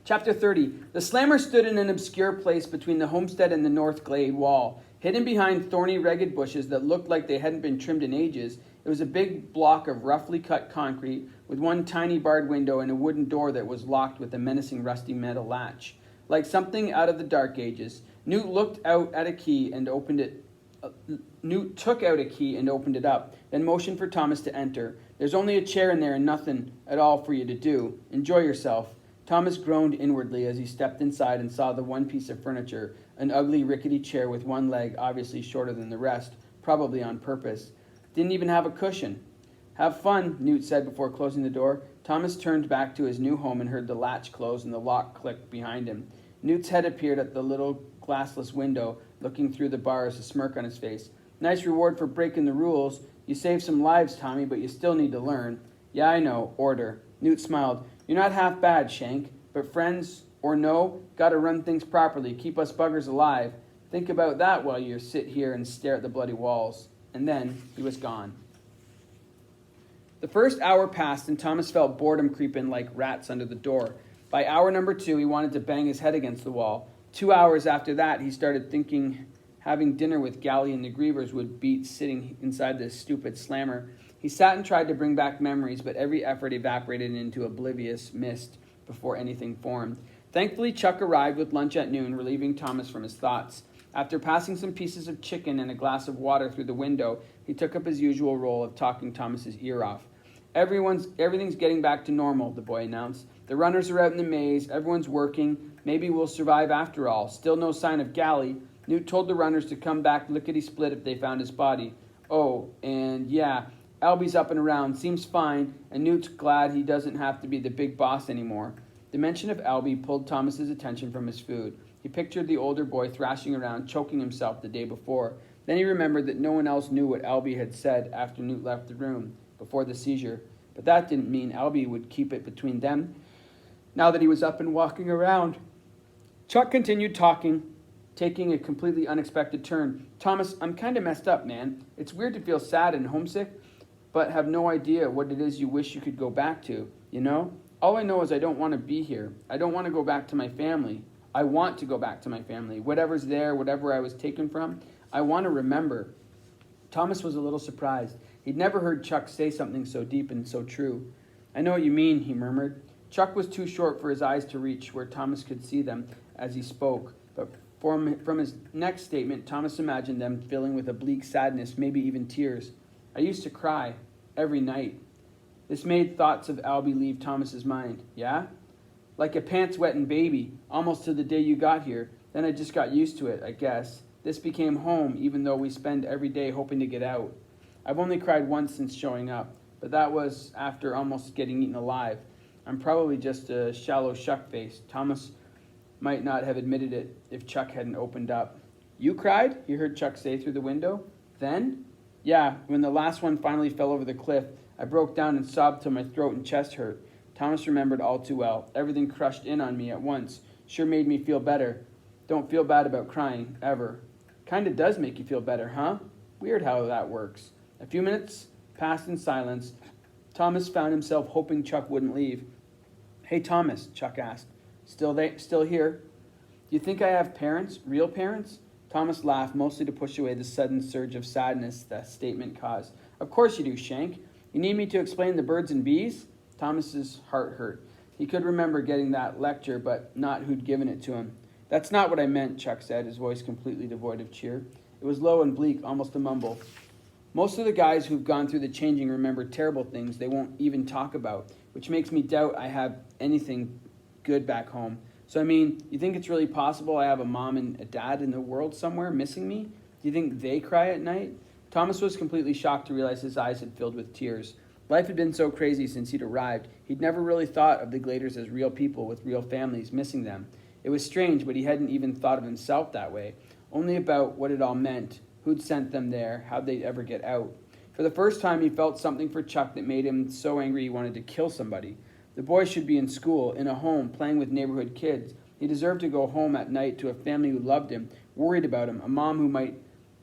Chapter 30. The slammer stood in an obscure place between the homestead and the north glade wall. Hidden behind thorny, ragged bushes that looked like they hadn't been trimmed in ages, it was a big block of roughly cut concrete with one tiny barred window and a wooden door that was locked with a menacing rusty metal latch. Like something out of the Dark Ages, Newt looked out at a key and opened it. Newt took out a key and opened it up, then motioned for Thomas to enter. There's only a chair in there and nothing at all for you to do. Enjoy yourself. Thomas groaned inwardly as he stepped inside and saw the one piece of furniture, an ugly, rickety chair with one leg obviously shorter than the rest, probably on purpose. Didn't even have a cushion. Have fun, Newt said before closing the door. Thomas turned back to his new home and heard the latch close and the lock click behind him. Newt's head appeared at the little glassless window, looking through the bars, a smirk on his face. Nice reward for breaking the rules. You saved some lives, Tommy, but you still need to learn. Yeah, I know. Order. Newt smiled. You're not half bad, Shank, but friends or no, gotta run things properly, keep us buggers alive. Think about that while you sit here and stare at the bloody walls. And then he was gone. The first hour passed and Thomas felt boredom creep in like rats under the door. By hour number 2, he wanted to bang his head against the wall. 2 hours after that, he started thinking having dinner with Gally and the Grievers would beat sitting inside this stupid slammer. He sat and tried to bring back memories, but every effort evaporated into oblivious mist before anything formed. Thankfully, Chuck arrived with lunch at noon, relieving Thomas from his thoughts. After passing some pieces of chicken and a glass of water through the window, he took up his usual role of talking Thomas's ear off. Everything's getting back to normal, the boy announced. The runners are out in the maze, everyone's working, maybe we'll survive after all. Still no sign of Gally. Newt told the runners to come back lickety-split if they found his body. Oh, and yeah, Albie's up and around, seems fine, and Newt's glad he doesn't have to be the big boss anymore. The mention of Albie pulled Thomas's attention from his food. He pictured the older boy thrashing around, choking himself the day before. Then he remembered that no one else knew what Albie had said after Newt left the room, before the seizure. But that didn't mean Albie would keep it between them, now that he was up and walking around. Chuck continued talking, taking a completely unexpected turn. Thomas, I'm kind of messed up, man. It's weird to feel sad and homesick, but have no idea what it is you wish you could go back to, you know? All I know is I don't want to be here. I don't want to go back to my family. I want to go back to my family. Whatever's there, whatever I was taken from, I want to remember. Thomas was a little surprised. He'd never heard Chuck say something so deep and so true. I know what you mean, he murmured. Chuck was too short for his eyes to reach where Thomas could see them as he spoke, but from his next statement, Thomas imagined them filling with a bleak sadness, maybe even tears. I used to cry every night. This made thoughts of Albie leave Thomas's mind. Yeah? Like a pants-wetting baby, almost to the day you got here. Then I just got used to it, I guess. This became home, even though we spend every day hoping to get out. I've only cried once since showing up, but that was after almost getting eaten alive. I'm probably just a shallow shuck-face. Thomas might not have admitted it if Chuck hadn't opened up. You cried? He heard Chuck say through the window. Then? Yeah, when the last one finally fell over the cliff, I broke down and sobbed till my throat and chest hurt. Thomas remembered all too well. Everything crushed in on me at once. Sure made me feel better. Don't feel bad about crying, ever. Kinda does make you feel better, huh? Weird how that works. A few minutes passed in silence. Thomas found himself hoping Chuck wouldn't leave. Hey, Thomas, Chuck asked. Still here? Do you think I have parents? Real parents? Thomas laughed, mostly to push away the sudden surge of sadness that statement caused. Of course you do, Shank. You need me to explain the birds and bees? Thomas's heart hurt. He could remember getting that lecture, but not who'd given it to him. That's not what I meant, Chuck said, his voice completely devoid of cheer. It was low and bleak, almost a mumble. Most of the guys who've gone through the changing remember terrible things they won't even talk about, which makes me doubt I have anything good back home. So, I mean, you think it's really possible I have a mom and a dad in the world somewhere missing me? Do you think they cry at night? Thomas was completely shocked to realize his eyes had filled with tears. Life had been so crazy since he'd arrived. He'd never really thought of the Gladers as real people with real families missing them. It was strange, but he hadn't even thought of himself that way. Only about what it all meant, who'd sent them there, how'd they ever get out. For the first time, he felt something for Chuck that made him so angry he wanted to kill somebody. The boy should be in school, in a home, playing with neighborhood kids. He deserved to go home at night to a family who loved him, worried about him, a mom who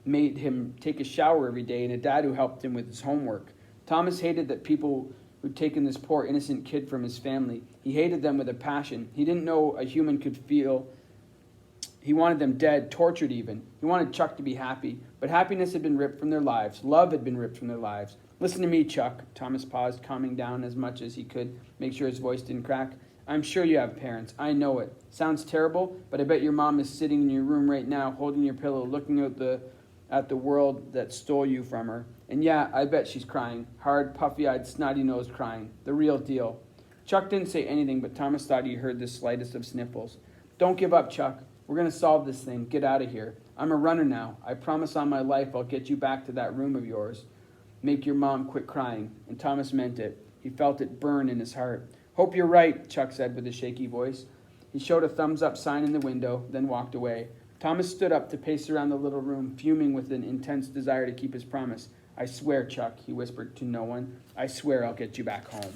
made him take a shower every day, and a dad who helped him with his homework. Thomas hated that people who'd taken this poor innocent kid from his family. He hated them with a passion. He didn't know a human could feel. He wanted them dead, tortured even. He wanted Chuck to be happy, but happiness had been ripped from their lives. Love had been ripped from their lives. Listen to me, Chuck. Thomas paused, calming down as much as he could, make sure his voice didn't crack. I'm sure you have parents. I know it. Sounds terrible, but I bet your mom is sitting in your room right now, holding your pillow, looking at the world that stole you from her. And yeah, I bet she's crying. Hard, puffy-eyed, snotty-nosed crying. The real deal. Chuck didn't say anything, but Thomas thought he heard the slightest of sniffles. Don't give up, Chuck. We're going to solve this thing. Get out of here. I'm a runner now. I promise on my life I'll get you back to that room of yours. Make your mom quit crying. And Thomas meant it. He felt it burn in his heart. Hope you're right, Chuck said with a shaky voice. He showed a thumbs-up sign in the window, then walked away. Thomas stood up to pace around the little room, fuming with an intense desire to keep his promise. I swear, Chuck, he whispered to no one, I swear I'll get you back home.